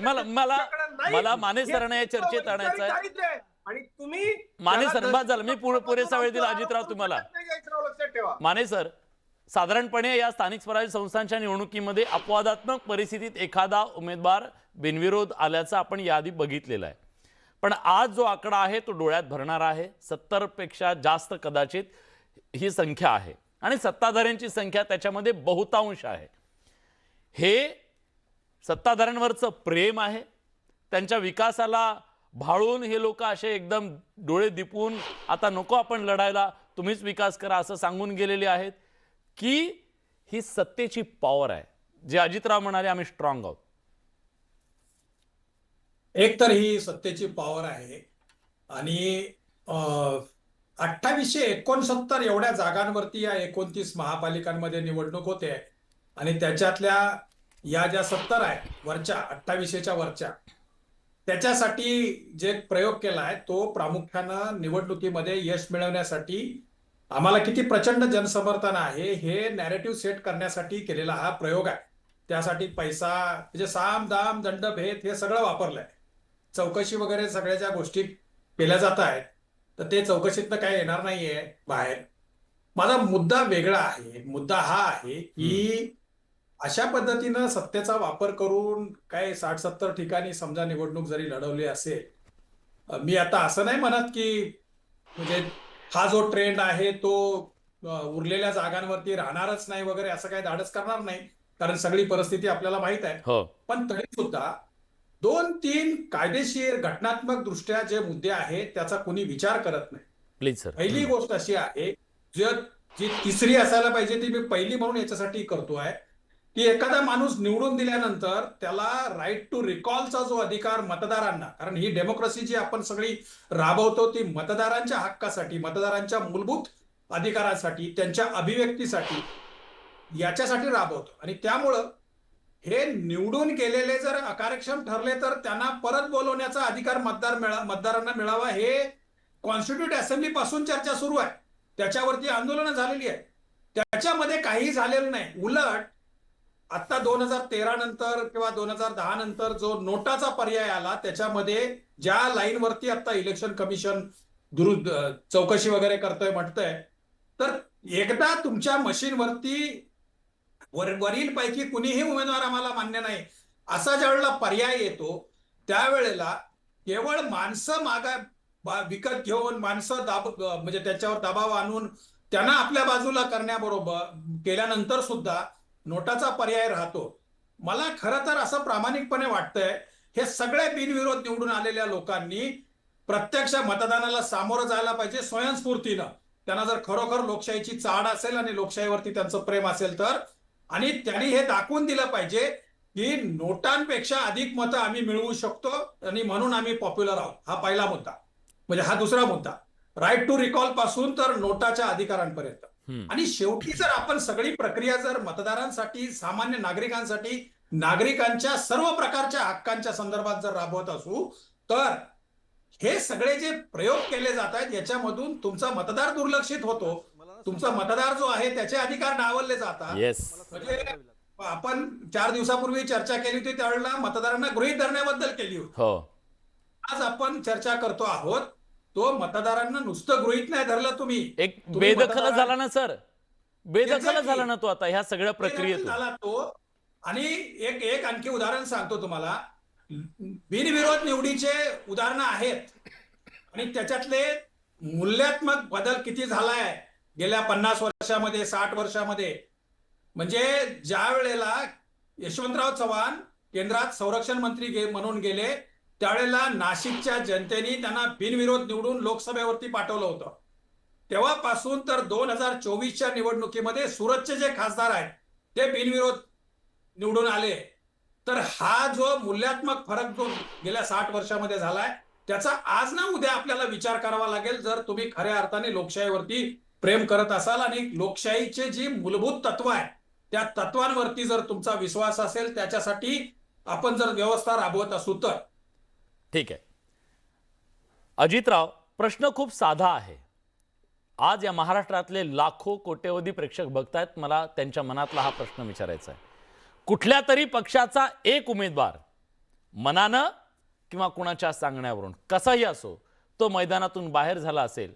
मला माने सरांना या चर्चेत आणायचं आहे. आणि तुम्ही माने सर, बाद झालं, मी पुरेसा वेळ दिला अजितराव तुम्हाला. लक्षात ठेवा. माने सर, साधारणपणे या स्थानिक स्वराज्य संस्थांच्या निवडणुकीमध्ये अपवादात्मक परिस्थितीत एखादा उमेदवार बिनविरोध आल्याचा आपण यादी बघितलेला आहे, पण आज जो आकडा आहे तो डोळ्यात भरणारा आहे. 70 पेक्षा जास्त कदाचित ही संख्या आहे आणि सत्ताधाऱ्यांची संख्या त्याच्यामध्ये बहुतांश आहे. हे सत्ताधाऱ्यांवरचं प्रेम आहे, त्यांच्या विकासाला भाळून हे लोक असे एकदम डोळे दिपवून आता नको आपण लढायला, तुम्हीच विकास करा असं सांगून गेलेले आहेत, की ही सत्तेची पॉवर आहे, जे अजितराव म्हणाले आम्ही स्ट्रॉंग आहोत. एक तर ही सत्तेची पॉवर आहे आणि 2869 एवढ्या जागांवरती या 29 महापालिकांमध्ये निवडणूक होते आणि त्याच्यातल्या या ज्या 70 आहेत वरच्या 28च्या वरच्या, त्याच्यासाठी जे प्रयोग केला आहे तो प्रामुख्यानं निवडणुकीमध्ये यश मिळवण्यासाठी आम्हाला किती प्रचंड जनसमर्थन आहे हे नॅरेटिव्ह सेट करण्यासाठी केलेला हा प्रयोग आहे. त्यासाठी पैसा म्हणजे साम दाम दंड भेद हे सगळं वापरलंय. चौकशी वगैरे सगळ्या ज्या गोष्टी केल्या जात आहेत तर ते चौकशीतनं काय येणार नाहीये बाहेर. माझा मुद्दा वेगळा आहे. मुद्दा हा आहे की अशा पद्धतीनं सत्तेचा वापर करून काय 60-70 ठिकाणी समजा निवडणूक जरी लढवली असेल, मी आता असं नाही म्हणत की म्हणजे हा जो ट्रेंड आहे तो उरलेल्या जागांवरती राहणारच नाही वगैरे, असं काही धाडस करणार नाही, कारण सगळी परिस्थिती आपल्याला माहित आहे. पण तरी सुद्धा 2-3 कायदेशीर घटनात्मक दृष्ट्या जे मुद्दे आहेत त्याचा कोणी विचार करत नाही. Please sir. पहिली गोष्ट अशी आहे, जी तिसरी असायला पाहिजे ती मी पहिली म्हणून याच्यासाठी करतोय, की एखादा माणूस निवडून दिल्यानंतर त्याला राईट टू रिकॉलचा जो अधिकार मतदारांना, कारण ही डेमोक्रेसी जी आपण सगळी राबवतो ती मतदारांच्या हक्कासाठी, मतदारांच्या मूलभूत अधिकारांसाठी, त्यांच्या अभिव्यक्तीसाठी, याच्यासाठी राबवतो. आणि त्यामुळं हे निवडून केलेले जर अकार्यक्षम ठरले तर त्यांना परत बोलवण्याचा अधिकार मतदारांना मिळावा, हे कॉन्स्टिट्यूट असेंब्ली पासून चर्चा सुरू आहे, त्याच्यावरती आंदोलनं झालेली आहे. त्याच्यामध्ये काही झालेलं नाही. उलट आता 2013 नंतर किंवा 2010 नंतर जो नोटाचा पर्याय आला त्याच्यामध्ये ज्या लाईनवरती आता इलेक्शन कमिशन चौकशी वगैरे करतोय म्हणतंय, तर एकदा तुमच्या मशीनवरती वरील पैकी कुणीही उमेदवार आम्हाला मान्य नाही असा ज्या वेळेला पर्याय येतो त्यावेळेला केवळ माणसं विकत घेऊन माणसं म्हणजे त्याच्यावर दबाव आणून त्यांना आपल्या बाजूला करण्याबरोबर केल्यानंतर सुद्धा नोटाचा पर्याय राहतो. मला खरं तर असं प्रामाणिकपणे वाटतंय, हे सगळे बिनविरोध निवडून आलेल्या लोकांनी प्रत्यक्ष मतदानाला सामोरं जायला पाहिजे स्वयंस्फूर्तीनं. त्यांना जर खरोखर लोकशाहीची चाड असेल आणि लोकशाहीवरती त्यांचं प्रेम असेल तर, आणि त्यांनी हे दाखवून दिलं पाहिजे की नोटांपेक्षा अधिक मतं आम्ही मिळवू शकतो आणि म्हणून आम्ही पॉप्युलर आहोत. हा पहिला मुद्दा. म्हणजे हा दुसरा मुद्दा, राईट टू रिकॉल पासून तर नोटाच्या अधिकारांपर्यंत. आणि शेवटी जर आपण सगळी प्रक्रिया जर मतदारांसाठी, सामान्य नागरिकांसाठी, नागरिकांच्या सर्व प्रकारच्या हक्कांच्या संदर्भात जर राबवत असू तर हे सगळे जे प्रयोग केले जात आहेत याच्यामधून तुमचा मतदार दुर्लक्षित होतो. तुमचा मतदार जो आहे त्याचे अधिकार डावलले जातात. म्हणजे आपण 4 दिवसापूर्वी चर्चा केली होती त्यावेळेला मतदारांना गृहीत धरण्याबद्दल केली होती. आज आपण चर्चा करतो आहोत तो मतदारांना नुसतं गृहीत नाही धरलं तुम्ही. एक तुम्ही बेदखल मतदारां- झाला ना सर, बेदखल Exactly. झाला ना तो आता ह्या सगळ्या प्रक्रियेतून. झाला तो. आणि एक एक आणखी उदाहरण सांगतो तुम्हाला. बिनविरोध निवडीचे उदाहरणं आहेत आणि त्याच्यातले मूल्यात्मक बदल किती झालाय गेल्या 50 वर्षामध्ये, 60 वर्षामध्ये. म्हणजे ज्या वेळेला यशवंतराव चव्हाण केंद्रात संरक्षण मंत्री म्हणून गेले, त्यावेळेला नाशिकच्या जनतेने त्यांना बिनविरोध निवडून लोकसभेवरती पाठवलं होतं. तेव्हापासून तर 2024च्या निवडणुकीमध्ये सुरतचे जे खासदार आहेत ते बिनविरोध निवडून आले. तर हा जो मूल्यात्मक फरक जो गेल्या 60 वर्षामध्ये झालाय, त्याचा आज ना उद्या आपल्याला विचार करावा लागेल, जर तुम्ही खऱ्या अर्थाने लोकशाहीवरती प्रेम करत असाल आणि लोकशाहीचे जी मूलभूत तत्व आहे त्या तत्वांवरती जर तुमचा विश्वास असेल, त्याच्यासाठी आपण जर व्यवस्था राबवत असू तर. ठीक आहे अजितराव, प्रश्न खूप साधा आहे. आज या महाराष्ट्रातले लाखो कोट्यवधी प्रेक्षक बघतायत, मला त्यांच्या मनातला हा प्रश्न विचारायचा आहे. कुठल्या तरी पक्षाचा एक उमेदवार मनानं किंवा कुणाच्या सांगण्यावरून कसाही असो तो मैदानातून बाहेर झाला असेल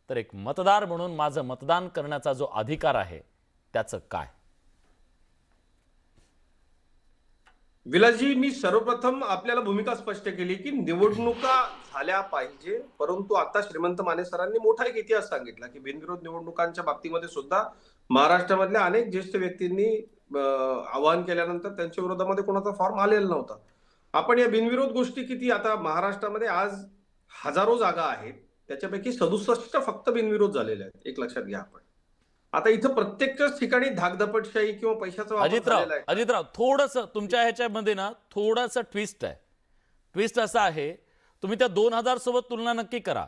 तर एक मतदार म्हणून माझं मतदान करण्याचा जो अधिकार आहे त्याचं काय? विलासजी, मी सर्वप्रथम आपल्याला भूमिका स्पष्ट केली की निवडणुका झाल्या पाहिजे, परंतु आता श्रीमंत माने सरांनी मोठा एक इतिहास सांगितला की बिनविरोध निवडणुकांच्या बाबतीमध्ये सुद्धा महाराष्ट्रामधल्या अनेक ज्येष्ठ व्यक्तींनी आवाहन केल्यानंतर त्यांच्या विरोधामध्ये कोणाचा फॉर्म आलेला नव्हता. आपण या बिनविरोध गोष्टी किती, आता महाराष्ट्रामध्ये आज हजारो जागा आहेत, त्याच्यापैकी 67 फक्त बिनविरोध झालेले आहेत. एक लक्षात घ्या. आपण आता इथं प्रत्येकच ठिकाणी धाकदपटशाही किंवा पैशाचा वापर झालेला आहे. अजितराव थोडंसं तुमच्या ह्याच्यामध्ये ना थोडंसं ट्विस्ट आहे. ट्विस्ट असं आहे, तुम्ही त्या 2000 सोबत तुलना नक्की करा,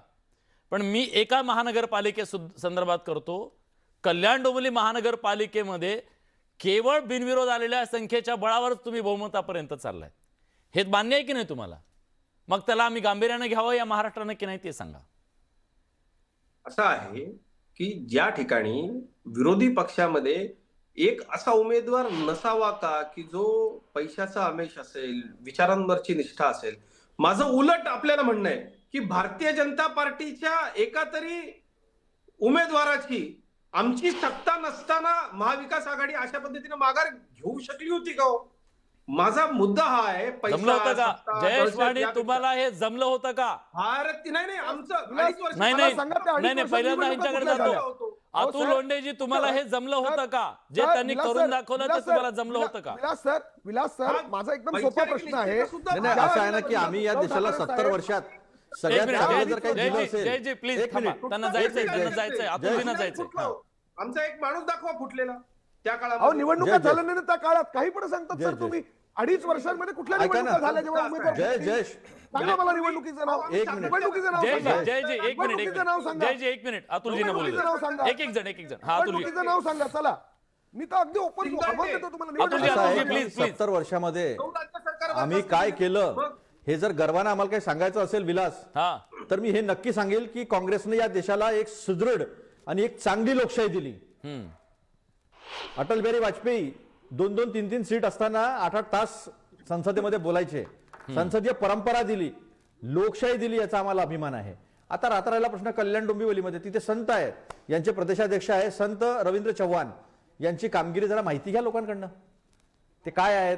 पण मी एका महानगरपालिके संदर्भात करतो. कल्याण डोंबिवली महानगरपालिकेमध्ये केवळ बिनविरोध आलेल्या संख्येच्या बळावरच तुम्ही बहुमतापर्यंत चाललाय. हे मान्य आहे की नाही तुम्हाला? मग त्याला आम्ही गांभीर्याने घ्यावं या महाराष्ट्राने की नाही ते सांगा. असं आहे की ज्या ठिकाणी विरोधी पक्षामध्ये एक असा उमेदवार नसावा का की जो पैशाचा आमिष असेल, विचारांवरची निष्ठा असेल. माझं उलट आपल्याला म्हणणं आहे की भारतीय जनता पार्टीच्या एका तरी उमेदवाराची आमची सत्ता नसताना महाविकास आघाडी अशा पद्धतीने माघार घेऊ शकली होती का? माझा मुद्दा हा आहे. जमलं होतं का जयेश वाणी, तुम्हाला हे जमलं होतं का? भारत नाही आमचं नाही पहिल्यांदा यांच्याकडे जातो. अतुल लोंढेजी, तुम्हाला हे जमलं होतं का? जे त्यांनी करून दाखवलं ते तुम्हाला जमलं होतं का? विलास सर माझा एकदम सोपा प्रश्न आहे. असं आहे ना की आम्ही या देशाला 70 वर्षात सगळ्यात चांगलं जर काही दिलं असेल. जयजी प्लीज थांबा, त्यांना जायचंय अतुलजींना जायचंय. आमचा एक माणूस दाखवा फुटलेला त्या अहो काळात. निवडणुका झाल्या नाही त्या काळात, काही पण सांगतात सर तुम्ही. 2.5 वर्षांमध्ये कुठल्या निवडणुका झाल्या जेव्हा उमेदवार सांगा मला निवडणुकीचं नाव. एक मिनिट. निवडणुकीचं नाव सांगा. जयजी एक निवडणुकीचं नाव सांगा. एक मिनिट अतुलजींना बोलू निवडणुकीचं नाव दे. सांगा. एक एक जण हा अतुलजी निवडणुकीचं नाव सांगा. चला मी तर अगदी ओपन देतो तुम्हाला. अतुलजी, निवडणुकीचं असं नाव आहे सांगा. की 70 वर्षामध्ये राज्य सरकार आम्ही काय केलं हे जर गर्वानं आम्हाला काही सांगायचं असेल विलास, हा तर मी हे नक्की सांगेल की काँग्रेसने या देशाला एक सुदृढ आणि एक चांगली लोकशाही दिली. अटल बिहारी वाजपेयी 2-2, 3-3 सीट असताना 8-8 तास संसदेमध्ये बोलायचे. संसदीय परंपरा दिली, लोकशाही दिली, याचा आम्हाला अभिमान आहे. आता राहिला प्रश्न कल्याण डोंबिवलीमध्ये, तिथे संत आहेत, यांचे प्रदेशाध्यक्ष आहे संत रवींद्र चव्हाण. यांची कामगिरी जरा माहिती घ्या लोकांकडनं, ते काय आहेत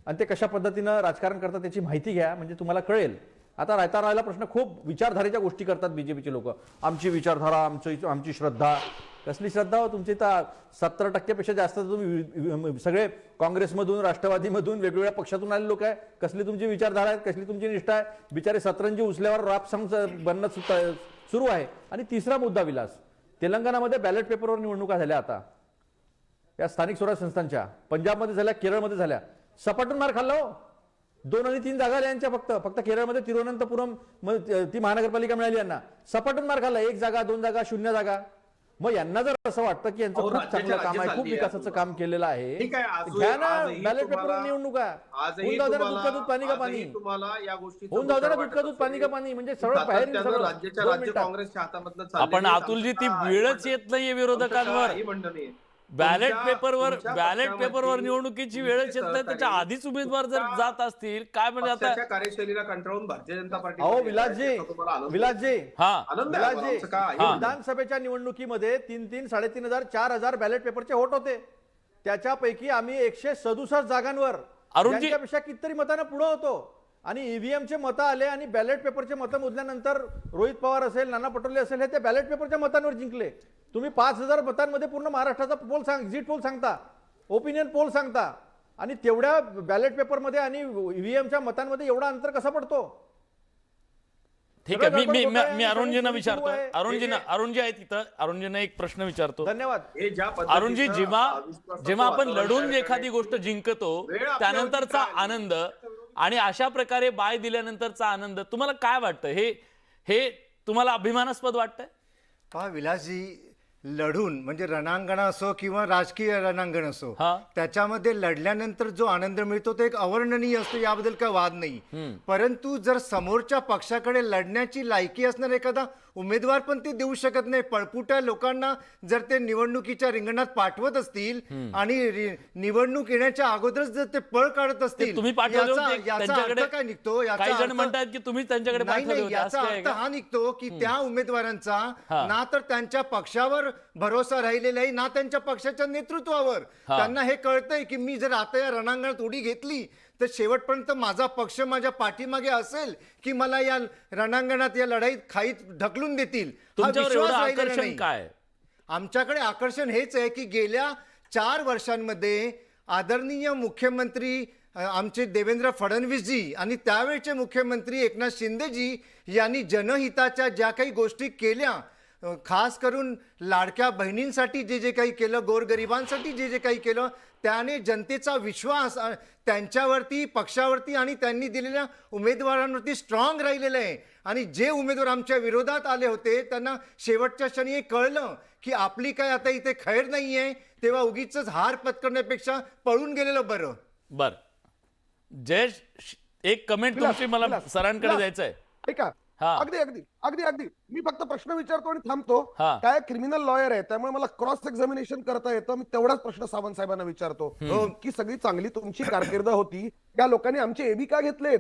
आणि ते कशा पद्धतीनं राजकारण करतात त्याची माहिती घ्या, म्हणजे तुम्हाला कळेल. आता राहिला प्रश्न, खूप विचारधारेच्या गोष्टी करतात बीजेपीचे लोक. आमची विचारधारा, आमची श्रद्धा. कसली श्रद्धा हो तुमची? तर 70% पेक्षा जास्त तुम्ही सगळे काँग्रेसमधून, राष्ट्रवादीमधून, वेगवेगळ्या पक्षातून आलेले लोक आहे. कसली तुमची विचारधारा आहे, कसली तुमची निष्ठा आहे? बिचारे सतरंजी उचल्यावर राप सांग बनणं सुरू आहे. आणि तिसरा मुद्दा विलास, तेलंगणामध्ये बॅलेट पेपरवर निवडणुका झाल्या आता या स्थानिक स्वराज्य संस्थांच्या. पंजाबमध्ये झाल्या, केरळमध्ये झाल्या. सपाटून मार खाल्ला हो. 2 आणि 3 जागा आल्या यांच्या फक्त केरळमध्ये तिरुवनंतपुरम ती महानगरपालिका मिळाली यांना. सपाटून मार खाल्ला, 1 जागा, 2 जागा, 0 जागा. मग यांना जर असं वाटतं की यांचं खूप चांगलं काम आहे, खूप विकासाचं काम केलेलं आहे, घ्या ना बॅलेट पेपरवर निवडणुका. होऊन जाऊ द्या ना दूध का दूध, पाणी का पाणी. होऊन जाऊ द्या ना दूध का दूध, पाणी का पाणी. म्हणजे सरळ बाहेर राज्याच्या काँग्रेसच्या हातामधनं आपण अतुलजी ती वेळच येत नाहीये विरोधकांवर. बॅलेट तुमच्या पेपरवर पक्षामध्ये निवडणुकीची वेळच येत नाही, त्याच्या सहकारी आधीच उमेदवार जर तुमच्या जात असतील काय म्हणजे आता पक्षाच्या कार्यशैलीला कंटाळून भारतीय जनता पार्टी अहो विलासजी, विलासजी, हा आनंद आहे आम्हाला, आमचं काय आहे? विधानसभेच्या निवडणुकीमध्ये 3,000, 3,500, 4,000 बॅलेट पेपरचे वोट होते. त्याच्यापैकी आम्ही 167 जागांवर अरुणजी- यांच्यापेक्षा कितीतरी मतांना पुढे होतो आणि ईव्हीएमचे मतं आले आणि बॅलेट पेपरचे मतं मोजल्यानंतर रोहित पवार असेल, नाना पटोले असेल, हे त्या बॅलेट पेपरच्या मतांवर जिंकले. तुम्ही 5,000 मतांमध्ये पूर्ण महाराष्ट्राचा एक्झिट पोल सांगता, ओपिनियन पोल सांगता आणि तेवढ्या बॅलेट पेपरमध्ये आणि ईव्हीएमच्या मतांमध्ये एवढा अंतर कसा पडतो? ठीक आहे, मी मी सगळं मी- मी गडबड अरुणजींना सुरू विचारतो. आहे. अरुणजी आहे तिथं, अरुणजींना एक प्रश्न विचारतो. धन्यवाद. हे ज्या पद्धतीचं अरुणजी, जेव्हा अविश्वासाचं आपण वातावरण लढून तयार एखादी करण्याची गोष्ट जिंकतो वेळ आपल्यावरती त्यानंतरचा काय आली? आनंद आणि अशा प्रकारे बाय दिल्यानंतरचा आनंद तुम्हाला काय वाटतं? हे तुम्हाला अभिमानास्पद वाटतंय? पहा विलासजी, लढून म्हणजे रणांगण असो किंवा राजकीय रणांगण असो, हा. त्याच्यामध्ये लढल्यानंतर जो आनंद मिळतो तो एक अवर्णनीय असतो, याबद्दल काही वाद नाही. परंतु जर समोरच्या पक्षाकडे लढण्याची लायकी असणारा एखादा उमेदवार पण ते देऊ शकत नाही. पळपुट्या लोकांना जर ते निवडणुकीच्या रिंगणात पाठवत असतील आणि निवडणूक येण्याच्या अगोदरच जर ते पळ काढत असतील, तुम्ही पाठवले याचा होते याचा त्यांच्याकडे? अर्थ काय निघतो? याचा काही जण अर्थ- म्हणतात की तुम्ही त्यांच्याकडे नाही पाठवले नाही, होते, याचा असं काय आहे अर्थ का? हा निघतो की त्या उमेदवारांचा ना तर त्यांच्या पक्षावर भरोसा राहिलेला आहे, ना त्यांच्या पक्षाच्या नेतृत्वावर. त्यांना हे कळतंय की मी जर आता या रणांगणात उडी घेतली तर शेवटपर्यंत माझा पक्ष माझ्या पाठीमागे असेल की मला या रणांगणात या लढाईत खाईत ढकलून देतील, हा तुमच्यावर विश्वास एवढं राहिलेला आकर्षण नाही. काय? आमच्याकडे आकर्षण हेच आहे की गेल्या 4 वर्षांमध्ये आदरणीय मुख्यमंत्री आमचे देवेंद्र फडणवीसजी आणि त्यावेळचे मुख्यमंत्री एकनाथ शिंदेजी यांनी जनहिताच्या ज्या काही गोष्टी केल्या, खास करून लाडक्या बहिणींसाठी जे जे काही केलं, गोरगरिबांसाठी जे जे काही केलं, त्याने जनतेचा विश्वास त्यांच्यावरती, पक्षावरती आणि त्यांनी दिलेल्या उमेदवारांवरती स्ट्रॉंग राहिलेलं आहे. आणि जे उमेदवार आमच्या विरोधात आले होते त्यांना शेवटच्या क्षणी हे कळलं की आपली काय आता इथे खैर नाहीये, तेव्हा उगीच हार पत्करण्यापेक्षा पळून गेलेलं बरं. बर जयेश, एक कमेंट तुमची मला सरांकडे द्यायचं आहे. ऐका, हा. अगदी अगदी अगदी अगदी मी फक्त प्रश्न विचारतो आणि थांबतो. हा. काय क्रिमिनल लॉयर आहे त्यामुळे मला क्रॉस एक्झामिनेशन करता येतं. मी तेवढाच प्रश्न सावंत साहेबांना विचारतो. की सगळी चांगली तुमची कारकीर्द होती, त्या लोकांनी आमचे एबी का घेतलेत?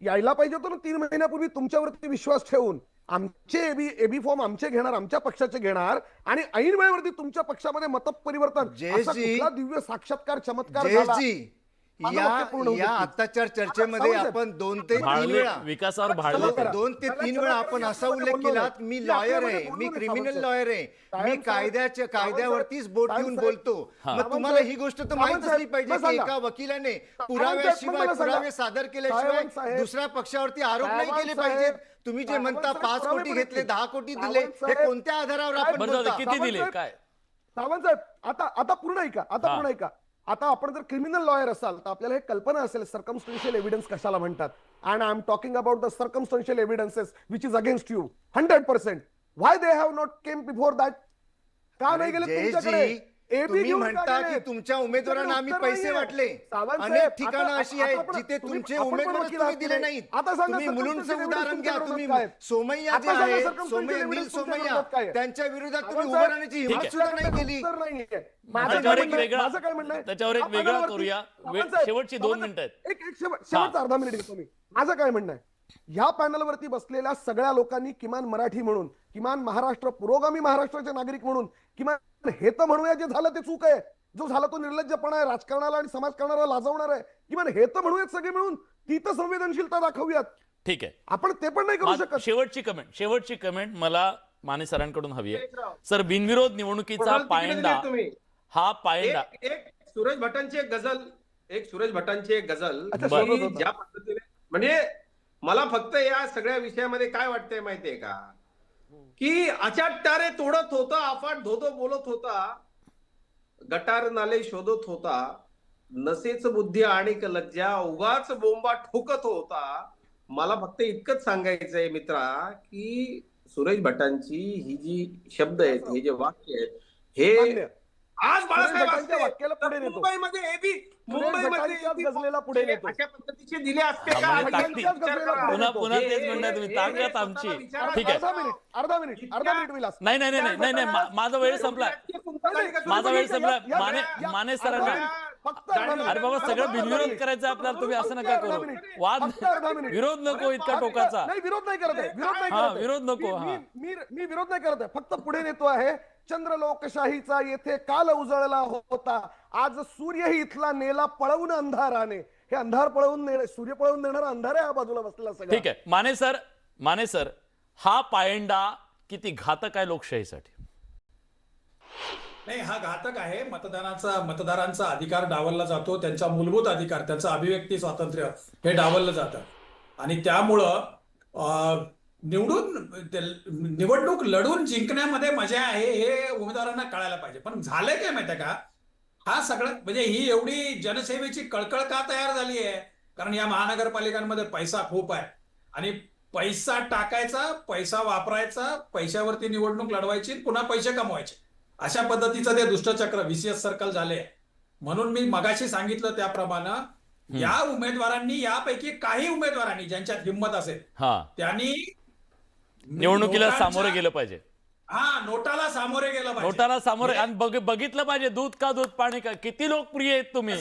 यायला पाहिजे होतं ना 3 महिन्यापूर्वी तुमच्यावरती विश्वास ठेवून. आमचे एबी फॉर्म आमचे घेणार, आमच्या पक्षाचे घेणार आणि ऐन वेळेवरती तुमच्या पक्षामध्ये मतपरिवर्तन. असा जयेशजी, कुठला दिव्य साक्षात्कार चमत्कार झाला? जयेशजी, माझं वाक्य पूर्ण होऊ या दे. आत्ताच्या चर्चेमध्ये आता आपण 2 ते 3 भाळले, वेळा विकासावर भाळले. 2 ते 3 वेळा आपण असा उल्लेख केला, मी लॉयर आहे, मी क्रिमिनल लॉयर आहे, मी कायद्यावरतीच बोट घेऊन बोलतो. मग तुम्हाला ही गोष्ट तर माहित असली पाहिजे की एका वकिलाने पुरावे सादर केल्याशिवाय दुसऱ्या पक्षावरती आरोप नाही केले पाहिजेत. तुम्ही जे म्हणता 5 कोटी घेतले, 10 कोटी दिले, हे कोणत्या आधारावर आपण बरं जाऊ दे, बोलता? किती दिले काय? सावंत साहेब, आता पूर्ण ऐका, आता पूर्ण ऐका. आता आपण जर क्रिमिनल लॉयर असाल तर आपल्याला हे कल्पना असेल सर्कमस्टन्शियल एव्हिडन्स कशाला म्हणतात. And I am talking about the circumstantial evidences which is against you 100%. Why they have not came before that? का नाही गेले तुमच्याकडे? जयेशजी, तुम्ही म्हणता की तुमच्या उमेदवारांना आम्ही पैसे वाटले. अनेक ठिकाणं अशी आहेत जिथे तुमचे उमेदवार तुम्ही दिले नाहीत. तुम्ही मुलुंडचं उदाहरण घ्या. तुम्ही सोमय्या जे आहे, नील सोमय्या, त्यांच्या विरोधात तुम्ही उभं राहण्याची हिंमत सुद्धा नाही केली. त्याच्यावर एक वेगळा माझं काय म्हणणं आहे? त्याच्यावर एक वेगळा करूया. शेवटची 2 मिनिटं आहेत. एक शेवटचा अर्धा मिनिट घेतो मी. माझं काय म्हणणं आहे, ह्या पॅनलवरती बसलेल्या सगळ्या लोकांनी किमान मराठी म्हणून, किमान महाराष्ट्र पुरोगामी महाराष्ट्राचे नागरिक म्हणून, किमान हे तर म्हणूया जे झालं ते चूक आहे, जो झाला तो निर्लज्जपणा आहे, राजकारणाला आणि समाजकारणाला लाजवणार आहे, किमान हे तर म्हणूयात सगळे मिळून, ती तर संवेदनशीलता दाखवूयात. ठीक आहे, आपण ते पण नाही करू शकत. शेवटची कमेंट मला माने सरांकडून हवी आहे. सर, बिनविरोध निवडणुकीचा पायंडा हा पायंडा. एक सुरेश भटांची एक गझल अच्छा, की शोधत होता. ज्या पद्धतीने, म्हणजे मला फक्त या सगळ्या विषयामध्ये काय वाटतंय माहितीये का, की अचाट तारे तोडत होता, अफाट धोधो बोलत होता, गटार नाले शोधत होता, नसेच बुद्धी आणि लज्जा, उगाच बोंबा ठोकत होता. मला फक्त इतकंच सांगायचंय मित्रा की सुरेश भटांची ही जी शब्द आहेत, हे जे वाक्य आहेत, हे आज बाळासाहेब भटांच्या असते वाक्याला तर पुढे नेतो. मुंबईमध्ये एबी भटांच्याच गजलेला पुढे नेतो. अशा पद्धतीचे दिले असते का? आम्हाला हा ताकदी. विचार करा. पुन्हा तेच म्हणताय तुम्ही, ताकद आमची. ठीक आहे. अर्धा मिनिट विलास. नाही नाही नाही नाही नाही माझा वेळ संपला. माझा वेळ संपला. माने सरांना. फक्त अर्धा मिनिट. अरे बाबा, सगळं बिनविरोध करायचं आपल्याला, तुम्ही असं नका करू. वाद, विरोध नको इतका टोकाचा. नाही, विरोध नाही करत आहे. विरोध नाही हा, करत आहे. विरोध नको, हा. मी विरोध नाही करत आहे. फक्त पुढे नेतो आहे. चंद्र लोकशाहीचा येथे काल उजळला होता, आज सूर्यही इथला नेला पळवून अंधाराने. हे अंधार पळवून सूर्य पळवून देणारा अंधार आहे हा बाजूला बसलेला सगळा. ठीक आहे. माने सर, हा पायंडा किती घातक आहे लोकशाहीसाठी? नाही, हा घातक आहे. मतदारांचा अधिकार डावलला जातो, त्यांचा मूलभूत अधिकार, त्यांचं अभिव्यक्ती स्वातंत्र्य हे डावललं जातं. आणि त्यामुळं निवडणूक लढून जिंकण्यामध्ये मजा आहे हे उमेदवारांना कळायला पाहिजे. पण झालंय काय माहितीये का, हा सगळं म्हणजे ही एवढी जनसेवेची कळकळ का तयार झाली आहे? कारण या महानगरपालिकांमध्ये पैसा खूप आहे आणि पैसा टाकायचा, पैसा वापरायचा, पैशावरती निवडणूक लढवायची, पुन्हा पैसे कमवायचे, अशा पद्धतीचं ते दुष्टचक्र व्हीसीएस सर्कल झाले. म्हणून मी मगाशी सांगितलं त्याप्रमाणे या उमेदवारांनी, यापैकी काही उमेदवारांनी ज्यांच्यात हिंमत असेल त्यांनी निवडणुकीला सामोरे गेलं पाहिजे. नोटाला सामोरे गेलं पाहिजे. नोटाला सामोरे आणि बघितलं पाहिजे. दूध का दूध पाणी का, किती लोकप्रिय आहेत तुम्ही,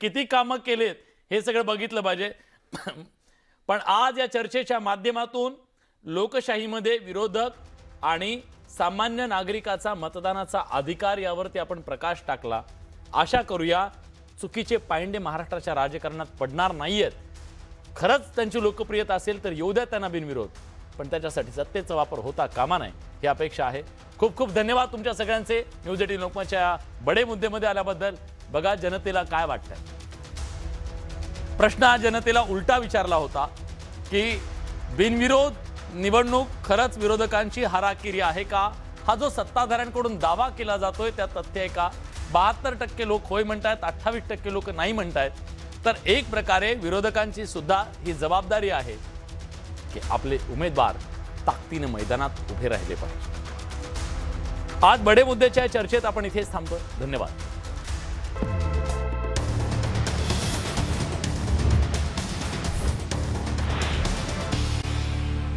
किती कामं केलेत, हे सगळं बघितलं पाहिजे. पण आज या चर्चेच्या माध्यमातून लोकशाहीमध्ये विरोधक आणि सामान्य नागरिकाचा मतदानाचा अधिकार यावरती आपण प्रकाश टाकला. आशा करूया चुकीचे पायंडे महाराष्ट्राच्या राजकारणात पडणार नाहीयेत. खरंच त्यांची लोकप्रियता असेल तर येऊ द्या त्यांना बिनविरोध, पण त्याच्यासाठी सत्तेचा वापर होता कामा नये ही अपेक्षा आहे. खूप खूप धन्यवाद तुमच्या सगळ्यांचे न्यूज 18 लोकमतच्या बडे मुद्देमध्ये आल्याबद्दल. बघा जनतेला काय वाटतंय. प्रश्न हा जनतेला उलटा विचारला होता की बिनविरोध निवडणूक खरंच विरोधकांची हाराकिरी आहे का? हा जो सत्ताधाऱ्यांकडून दावा केला जातोय त्या तथ्य आहे का? 72% लोक होय म्हणतायत, 28% लोक नाही म्हणतायत. तर एक प्रकारे विरोधकांची सुद्धा ही जबाबदारी आहे की आपले उमेदवार ताकदीने मैदानात उभे राहिले पाहिजे. आज बडे मुद्द्याच्या चर्चेत आपण इथेच थांबतो. धन्यवाद.